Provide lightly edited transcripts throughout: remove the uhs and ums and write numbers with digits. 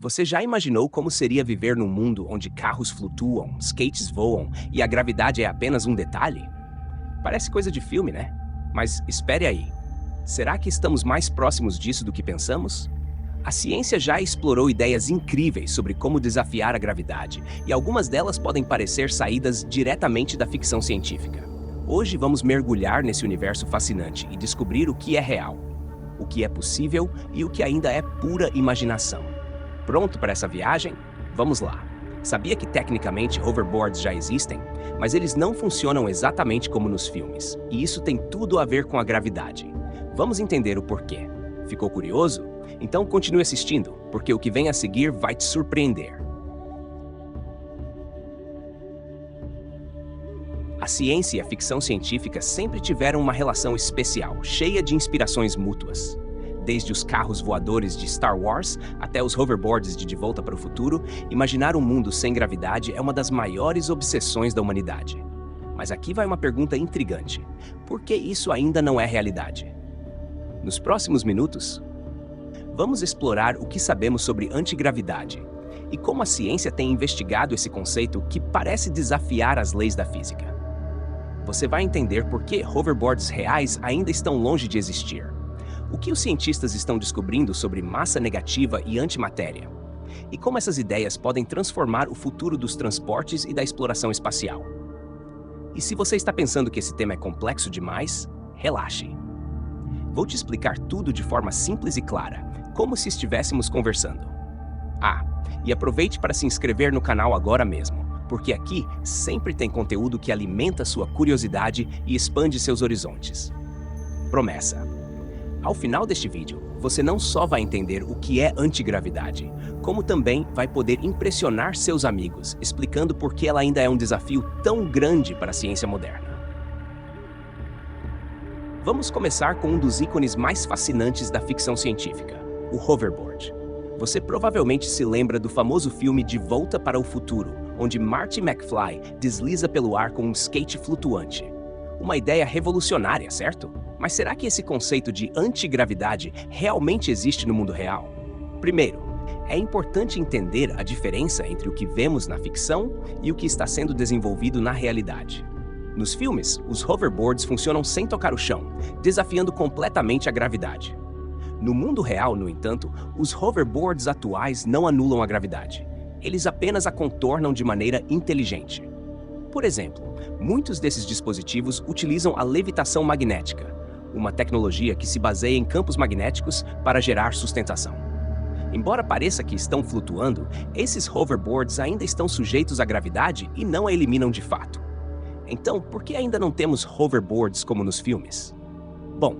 Você já imaginou como seria viver num mundo onde carros flutuam, skates voam e a gravidade é apenas um detalhe? Parece coisa de filme, né? Mas espere aí. Será que estamos mais próximos disso do que pensamos? A ciência já explorou ideias incríveis sobre como desafiar a gravidade, e algumas delas podem parecer saídas diretamente da ficção científica. Hoje vamos mergulhar nesse universo fascinante e descobrir o que é real, o que é possível e o que ainda é pura imaginação. Pronto para essa viagem? Vamos lá! Sabia que tecnicamente hoverboards já existem, mas eles não funcionam exatamente como nos filmes, e isso tem tudo a ver com a gravidade. Vamos entender o porquê. Ficou curioso? Então continue assistindo, porque o que vem a seguir vai te surpreender. A ciência e a ficção científica sempre tiveram uma relação especial, cheia de inspirações mútuas. Desde os carros voadores de Star Wars até os hoverboards de Volta para o Futuro, imaginar um mundo sem gravidade é uma das maiores obsessões da humanidade. Mas aqui vai uma pergunta intrigante. Por que isso ainda não é realidade? Nos próximos minutos, vamos explorar o que sabemos sobre antigravidade e como a ciência tem investigado esse conceito que parece desafiar as leis da física. Você vai entender por que hoverboards reais ainda estão longe de existir. O que os cientistas estão descobrindo sobre massa negativa e antimatéria? E como essas ideias podem transformar o futuro dos transportes e da exploração espacial? E se você está pensando que esse tema é complexo demais, relaxe. Vou te explicar tudo de forma simples e clara, como se estivéssemos conversando. E aproveite para se inscrever no canal agora mesmo, porque aqui sempre tem conteúdo que alimenta sua curiosidade e expande seus horizontes. Promessa! Ao final deste vídeo, você não só vai entender o que é antigravidade, como também vai poder impressionar seus amigos, explicando por que ela ainda é um desafio tão grande para a ciência moderna. Vamos começar com um dos ícones mais fascinantes da ficção científica, o hoverboard. Você provavelmente se lembra do famoso filme De Volta para o Futuro, onde Marty McFly desliza pelo ar com um skate flutuante. Uma ideia revolucionária, certo? Mas será que esse conceito de antigravidade realmente existe no mundo real? Primeiro, é importante entender a diferença entre o que vemos na ficção e o que está sendo desenvolvido na realidade. Nos filmes, os hoverboards funcionam sem tocar o chão, desafiando completamente a gravidade. No mundo real, no entanto, os hoverboards atuais não anulam a gravidade. Eles apenas a contornam de maneira inteligente. Por exemplo, muitos desses dispositivos utilizam a levitação magnética, uma tecnologia que se baseia em campos magnéticos para gerar sustentação. Embora pareça que estão flutuando, esses hoverboards ainda estão sujeitos à gravidade e não a eliminam de fato. Então, por que ainda não temos hoverboards como nos filmes? Bom,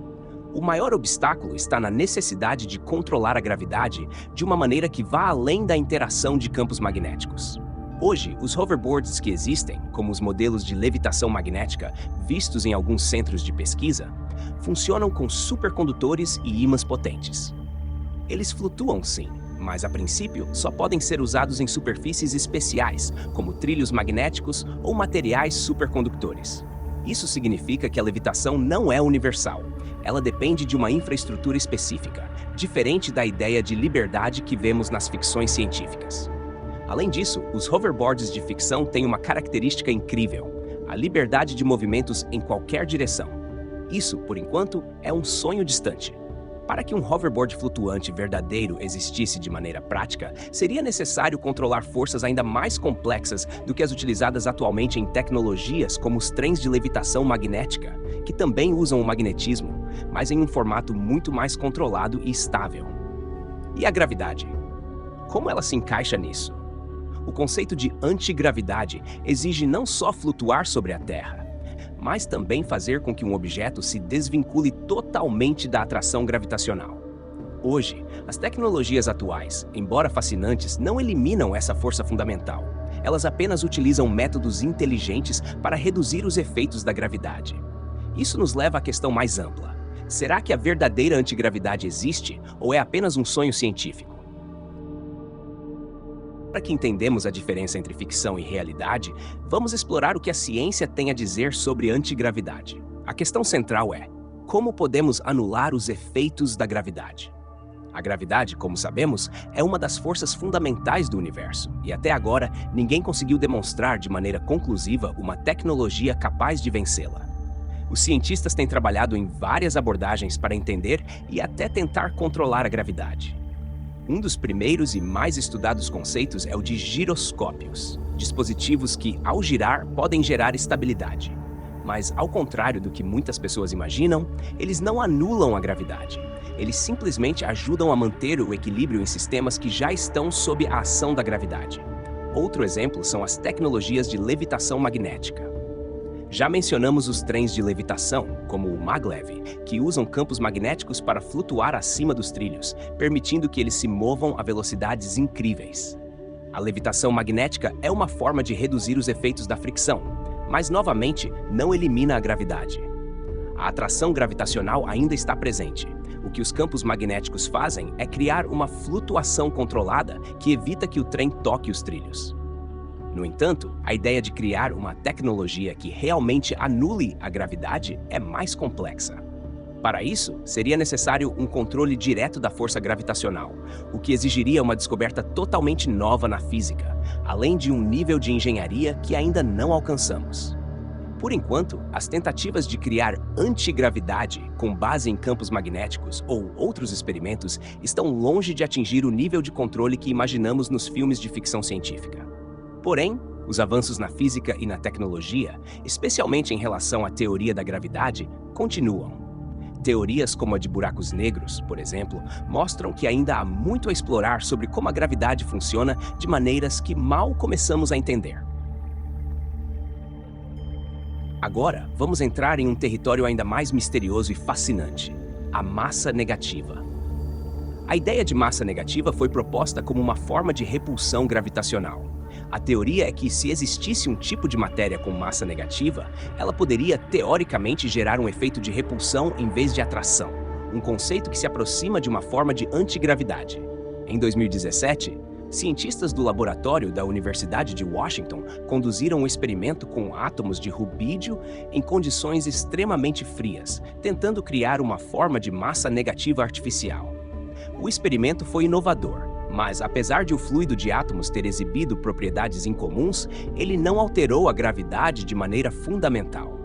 o maior obstáculo está na necessidade de controlar a gravidade de uma maneira que vá além da interação de campos magnéticos. Hoje, os hoverboards que existem, como os modelos de levitação magnética vistos em alguns centros de pesquisa, funcionam com supercondutores e ímãs potentes. Eles flutuam sim, mas a princípio só podem ser usados em superfícies especiais, como trilhos magnéticos ou materiais supercondutores. Isso significa que a levitação não é universal. Ela depende de uma infraestrutura específica, diferente da ideia de liberdade que vemos nas ficções científicas. Além disso, os hoverboards de ficção têm uma característica incrível: a liberdade de movimentos em qualquer direção. Isso, por enquanto, é um sonho distante. Para que um hoverboard flutuante verdadeiro existisse de maneira prática, seria necessário controlar forças ainda mais complexas do que as utilizadas atualmente em tecnologias como os trens de levitação magnética, que também usam o magnetismo, mas em um formato muito mais controlado e estável. E a gravidade? Como ela se encaixa nisso? O conceito de antigravidade exige não só flutuar sobre a Terra, mas também fazer com que um objeto se desvincule totalmente da atração gravitacional. Hoje, as tecnologias atuais, embora fascinantes, não eliminam essa força fundamental. Elas apenas utilizam métodos inteligentes para reduzir os efeitos da gravidade. Isso nos leva à questão mais ampla. Será que a verdadeira antigravidade existe ou é apenas um sonho científico? Para que entendamos a diferença entre ficção e realidade, vamos explorar o que a ciência tem a dizer sobre antigravidade. A questão central é: como podemos anular os efeitos da gravidade? A gravidade, como sabemos, é uma das forças fundamentais do universo, e até agora ninguém conseguiu demonstrar de maneira conclusiva uma tecnologia capaz de vencê-la. Os cientistas têm trabalhado em várias abordagens para entender e até tentar controlar a gravidade. Um dos primeiros e mais estudados conceitos é o de giroscópios, dispositivos que, ao girar, podem gerar estabilidade. Mas, ao contrário do que muitas pessoas imaginam, eles não anulam a gravidade. Eles simplesmente ajudam a manter o equilíbrio em sistemas que já estão sob a ação da gravidade. Outro exemplo são as tecnologias de levitação magnética. Já mencionamos os trens de levitação, como o maglev, que usam campos magnéticos para flutuar acima dos trilhos, permitindo que eles se movam a velocidades incríveis. A levitação magnética é uma forma de reduzir os efeitos da fricção, mas, novamente, não elimina a gravidade. A atração gravitacional ainda está presente. O que os campos magnéticos fazem é criar uma flutuação controlada que evita que o trem toque os trilhos. No entanto, a ideia de criar uma tecnologia que realmente anule a gravidade é mais complexa. Para isso, seria necessário um controle direto da força gravitacional, o que exigiria uma descoberta totalmente nova na física, além de um nível de engenharia que ainda não alcançamos. Por enquanto, as tentativas de criar antigravidade com base em campos magnéticos ou outros experimentos estão longe de atingir o nível de controle que imaginamos nos filmes de ficção científica. Porém, os avanços na física e na tecnologia, especialmente em relação à teoria da gravidade, continuam. Teorias como a de buracos negros, por exemplo, mostram que ainda há muito a explorar sobre como a gravidade funciona de maneiras que mal começamos a entender. Agora, vamos entrar em um território ainda mais misterioso e fascinante: a massa negativa. A ideia de massa negativa foi proposta como uma forma de repulsão gravitacional. A teoria é que, se existisse um tipo de matéria com massa negativa, ela poderia, teoricamente, gerar um efeito de repulsão em vez de atração, um conceito que se aproxima de uma forma de antigravidade. Em 2017, cientistas do laboratório da Universidade de Washington conduziram um experimento com átomos de rubídio em condições extremamente frias, tentando criar uma forma de massa negativa artificial. O experimento foi inovador, mas apesar de o fluido de átomos ter exibido propriedades incomuns, ele não alterou a gravidade de maneira fundamental.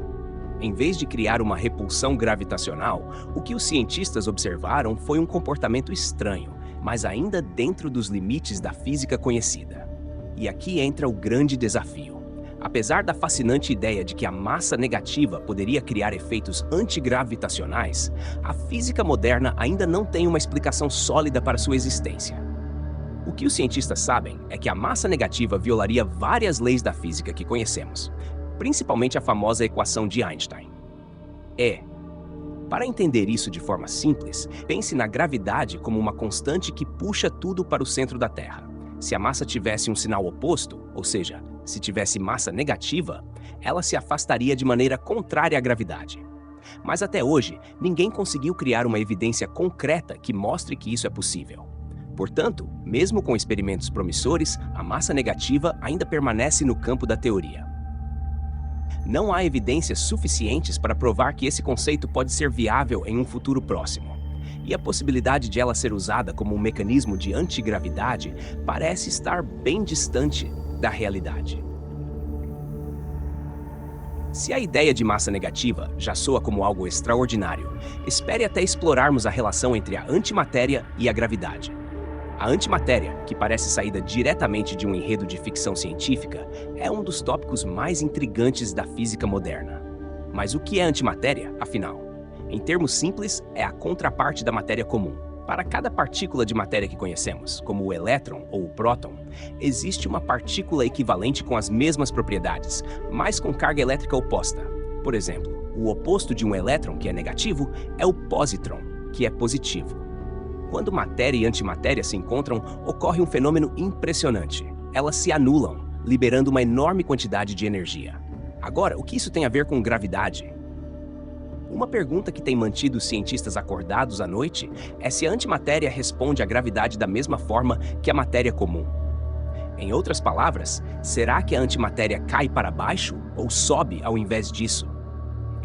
Em vez de criar uma repulsão gravitacional, o que os cientistas observaram foi um comportamento estranho, mas ainda dentro dos limites da física conhecida. E aqui entra o grande desafio. Apesar da fascinante ideia de que a massa negativa poderia criar efeitos antigravitacionais, a física moderna ainda não tem uma explicação sólida para sua existência. O que os cientistas sabem é que a massa negativa violaria várias leis da física que conhecemos, principalmente a famosa equação de Einstein. Para entender isso de forma simples, pense na gravidade como uma constante que puxa tudo para o centro da Terra. Se a massa tivesse um sinal oposto, ou seja, se tivesse massa negativa, ela se afastaria de maneira contrária à gravidade. Mas até hoje, ninguém conseguiu criar uma evidência concreta que mostre que isso é possível. Portanto, mesmo com experimentos promissores, a massa negativa ainda permanece no campo da teoria. Não há evidências suficientes para provar que esse conceito pode ser viável em um futuro próximo. E a possibilidade de ela ser usada como um mecanismo de antigravidade parece estar bem distante da realidade. Se a ideia de massa negativa já soa como algo extraordinário, espere até explorarmos a relação entre a antimatéria e a gravidade. A antimatéria, que parece saída diretamente de um enredo de ficção científica, é um dos tópicos mais intrigantes da física moderna. Mas o que é antimatéria, afinal? Em termos simples, é a contraparte da matéria comum. Para cada partícula de matéria que conhecemos, como o elétron ou o próton, existe uma partícula equivalente com as mesmas propriedades, mas com carga elétrica oposta. Por exemplo, o oposto de um elétron, que é negativo, é o pósitron, que é positivo. Quando matéria e antimatéria se encontram, ocorre um fenômeno impressionante. Elas se anulam, liberando uma enorme quantidade de energia. Agora, o que isso tem a ver com gravidade? Uma pergunta que tem mantido os cientistas acordados à noite é se a antimatéria responde à gravidade da mesma forma que a matéria comum. Em outras palavras, será que a antimatéria cai para baixo ou sobe ao invés disso?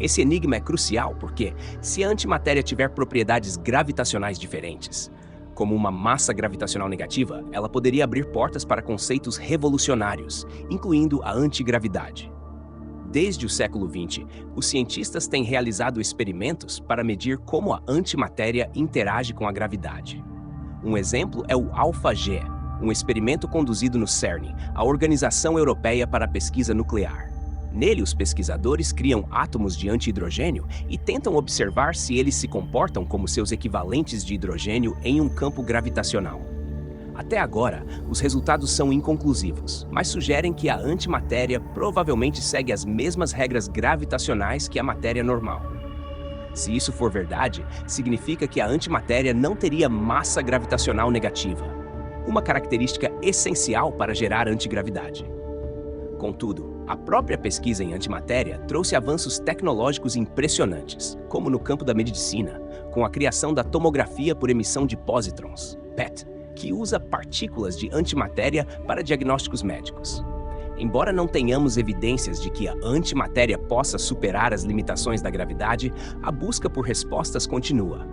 Esse enigma é crucial porque, se a antimatéria tiver propriedades gravitacionais diferentes, como uma massa gravitacional negativa, ela poderia abrir portas para conceitos revolucionários, incluindo a antigravidade. Desde o século XX, os cientistas têm realizado experimentos para medir como a antimatéria interage com a gravidade. Um exemplo é o AlphaG, um experimento conduzido no CERN, a Organização Europeia para a Pesquisa Nuclear. Nele, os pesquisadores criam átomos de antihidrogênio e tentam observar se eles se comportam como seus equivalentes de hidrogênio em um campo gravitacional. Até agora, os resultados são inconclusivos, mas sugerem que a antimatéria provavelmente segue as mesmas regras gravitacionais que a matéria normal. Se isso for verdade, significa que a antimatéria não teria massa gravitacional negativa, uma característica essencial para gerar antigravidade. Contudo, a própria pesquisa em antimatéria trouxe avanços tecnológicos impressionantes, como no campo da medicina, com a criação da tomografia por emissão de pósitrons, PET, que usa partículas de antimatéria para diagnósticos médicos. Embora não tenhamos evidências de que a antimatéria possa superar as limitações da gravidade, a busca por respostas continua.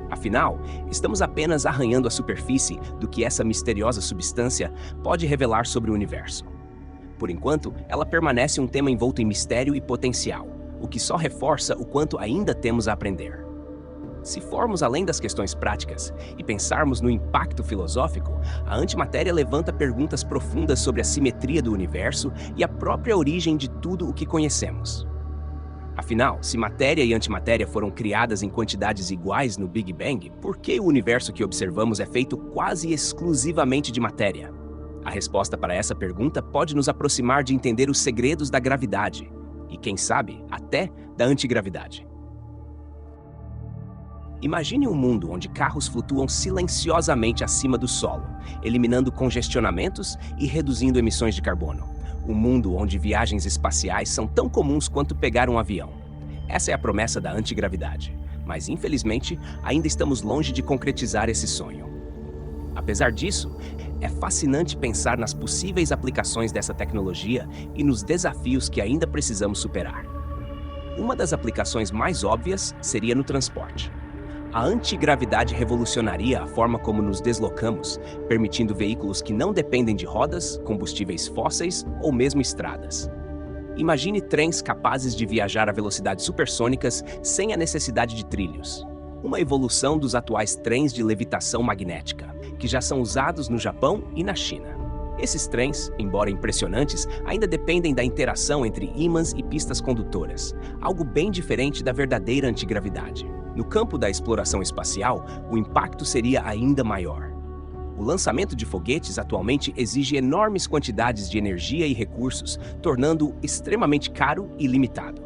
Afinal, estamos apenas arranhando a superfície do que essa misteriosa substância pode revelar sobre o universo. Por enquanto, ela permanece um tema envolto em mistério e potencial, o que só reforça o quanto ainda temos a aprender. Se formos além das questões práticas e pensarmos no impacto filosófico, a antimatéria levanta perguntas profundas sobre a simetria do universo e a própria origem de tudo o que conhecemos. Afinal, se matéria e antimatéria foram criadas em quantidades iguais no Big Bang, por que o universo que observamos é feito quase exclusivamente de matéria? A resposta para essa pergunta pode nos aproximar de entender os segredos da gravidade e, quem sabe, até da antigravidade. Imagine um mundo onde carros flutuam silenciosamente acima do solo, eliminando congestionamentos e reduzindo emissões de carbono. Um mundo onde viagens espaciais são tão comuns quanto pegar um avião. Essa é a promessa da antigravidade, mas infelizmente ainda estamos longe de concretizar esse sonho. Apesar disso, é fascinante pensar nas possíveis aplicações dessa tecnologia e nos desafios que ainda precisamos superar. Uma das aplicações mais óbvias seria no transporte. A antigravidade revolucionaria a forma como nos deslocamos, permitindo veículos que não dependem de rodas, combustíveis fósseis ou mesmo estradas. Imagine trens capazes de viajar a velocidades supersônicas sem a necessidade de trilhos. Uma evolução dos atuais trens de levitação magnética, que já são usados no Japão e na China. Esses trens, embora impressionantes, ainda dependem da interação entre ímãs e pistas condutoras, algo bem diferente da verdadeira antigravidade. No campo da exploração espacial, o impacto seria ainda maior. O lançamento de foguetes atualmente exige enormes quantidades de energia e recursos, tornando-o extremamente caro e limitado.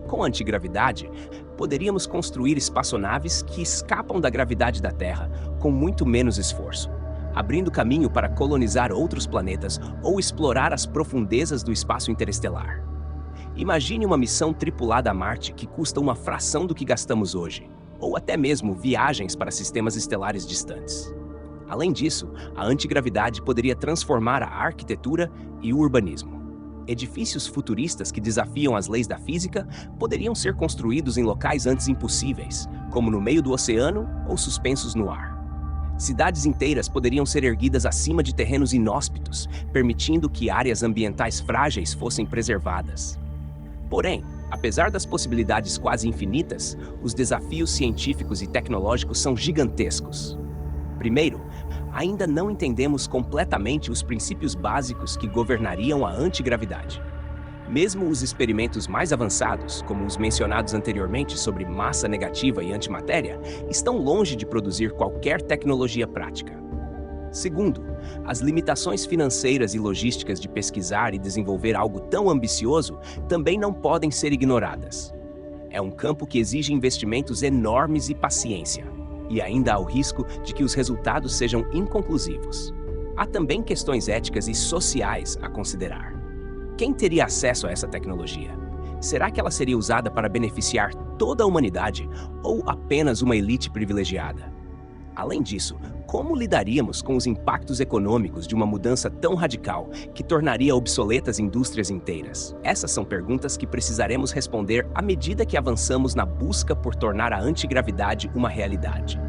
Com a antigravidade, poderíamos construir espaçonaves que escapam da gravidade da Terra com muito menos esforço, abrindo caminho para colonizar outros planetas ou explorar as profundezas do espaço interestelar. Imagine uma missão tripulada a Marte que custa uma fração do que gastamos hoje, ou até mesmo viagens para sistemas estelares distantes. Além disso, a antigravidade poderia transformar a arquitetura e o urbanismo. Edifícios futuristas que desafiam as leis da física poderiam ser construídos em locais antes impossíveis, como no meio do oceano ou suspensos no ar. Cidades inteiras poderiam ser erguidas acima de terrenos inóspitos, permitindo que áreas ambientais frágeis fossem preservadas. Porém, apesar das possibilidades quase infinitas, os desafios científicos e tecnológicos são gigantescos. Primeiro, ainda não entendemos completamente os princípios básicos que governariam a antigravidade. Mesmo os experimentos mais avançados, como os mencionados anteriormente sobre massa negativa e antimatéria, estão longe de produzir qualquer tecnologia prática. Segundo, as limitações financeiras e logísticas de pesquisar e desenvolver algo tão ambicioso também não podem ser ignoradas. É um campo que exige investimentos enormes e paciência, e ainda há o risco de que os resultados sejam inconclusivos. Há também questões éticas e sociais a considerar. Quem teria acesso a essa tecnologia? Será que ela seria usada para beneficiar toda a humanidade ou apenas uma elite privilegiada? Além disso, como lidaríamos com os impactos econômicos de uma mudança tão radical que tornaria obsoletas indústrias inteiras? Essas são perguntas que precisaremos responder à medida que avançamos na busca por tornar a antigravidade uma realidade.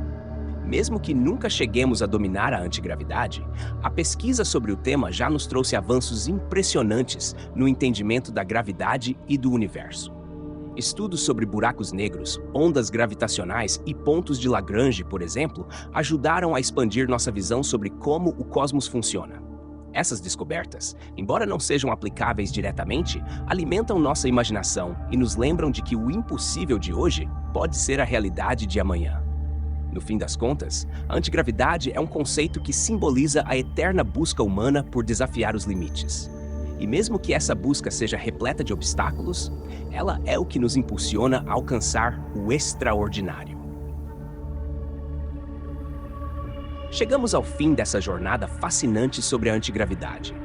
Mesmo que nunca cheguemos a dominar a antigravidade, a pesquisa sobre o tema já nos trouxe avanços impressionantes no entendimento da gravidade e do universo. Estudos sobre buracos negros, ondas gravitacionais e pontos de Lagrange, por exemplo, ajudaram a expandir nossa visão sobre como o cosmos funciona. Essas descobertas, embora não sejam aplicáveis diretamente, alimentam nossa imaginação e nos lembram de que o impossível de hoje pode ser a realidade de amanhã. No fim das contas, a antigravidade é um conceito que simboliza a eterna busca humana por desafiar os limites. E mesmo que essa busca seja repleta de obstáculos, ela é o que nos impulsiona a alcançar o extraordinário. Chegamos ao fim dessa jornada fascinante sobre a antigravidade.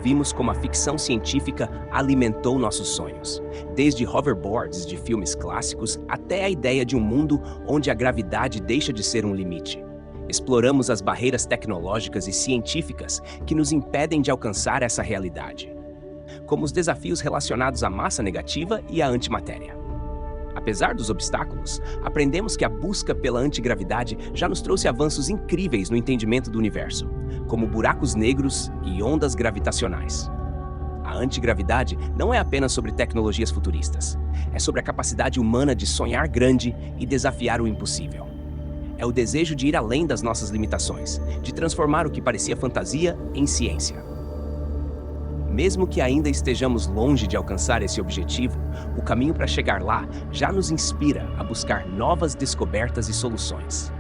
Vimos como a ficção científica alimentou nossos sonhos, desde hoverboards de filmes clássicos até a ideia de um mundo onde a gravidade deixa de ser um limite. Exploramos as barreiras tecnológicas e científicas que nos impedem de alcançar essa realidade, como os desafios relacionados à massa negativa e à antimatéria. Apesar dos obstáculos, aprendemos que a busca pela antigravidade já nos trouxe avanços incríveis no entendimento do universo, como buracos negros e ondas gravitacionais. A antigravidade não é apenas sobre tecnologias futuristas, é sobre a capacidade humana de sonhar grande e desafiar o impossível. É o desejo de ir além das nossas limitações, de transformar o que parecia fantasia em ciência. Mesmo que ainda estejamos longe de alcançar esse objetivo, o caminho para chegar lá já nos inspira a buscar novas descobertas e soluções.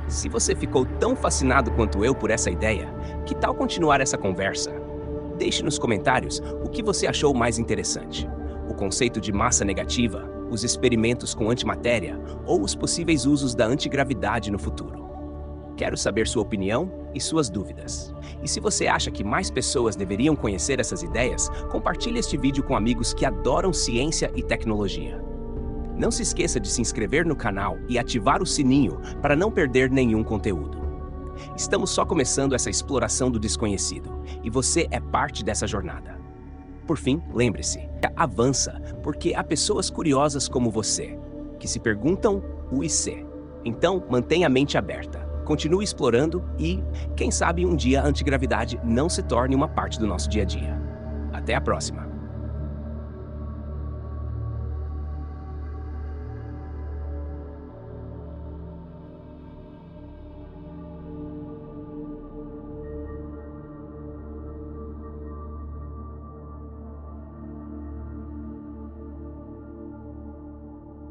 Se você ficou tão fascinado quanto eu por essa ideia, que tal continuar essa conversa? Deixe nos comentários o que você achou mais interessante: o conceito de massa negativa, os experimentos com antimatéria ou os possíveis usos da antigravidade no futuro. Quero saber sua opinião e suas dúvidas. E se você acha que mais pessoas deveriam conhecer essas ideias, compartilhe este vídeo com amigos que adoram ciência e tecnologia. Não se esqueça de se inscrever no canal e ativar o sininho para não perder nenhum conteúdo. Estamos só começando essa exploração do desconhecido, e você é parte dessa jornada. Por fim, lembre-se, avança, porque há pessoas curiosas como você, que se perguntam o e se. Então, mantenha a mente aberta. Continue explorando e, quem sabe, um dia a antigravidade não se torne uma parte do nosso dia a dia. Até a próxima!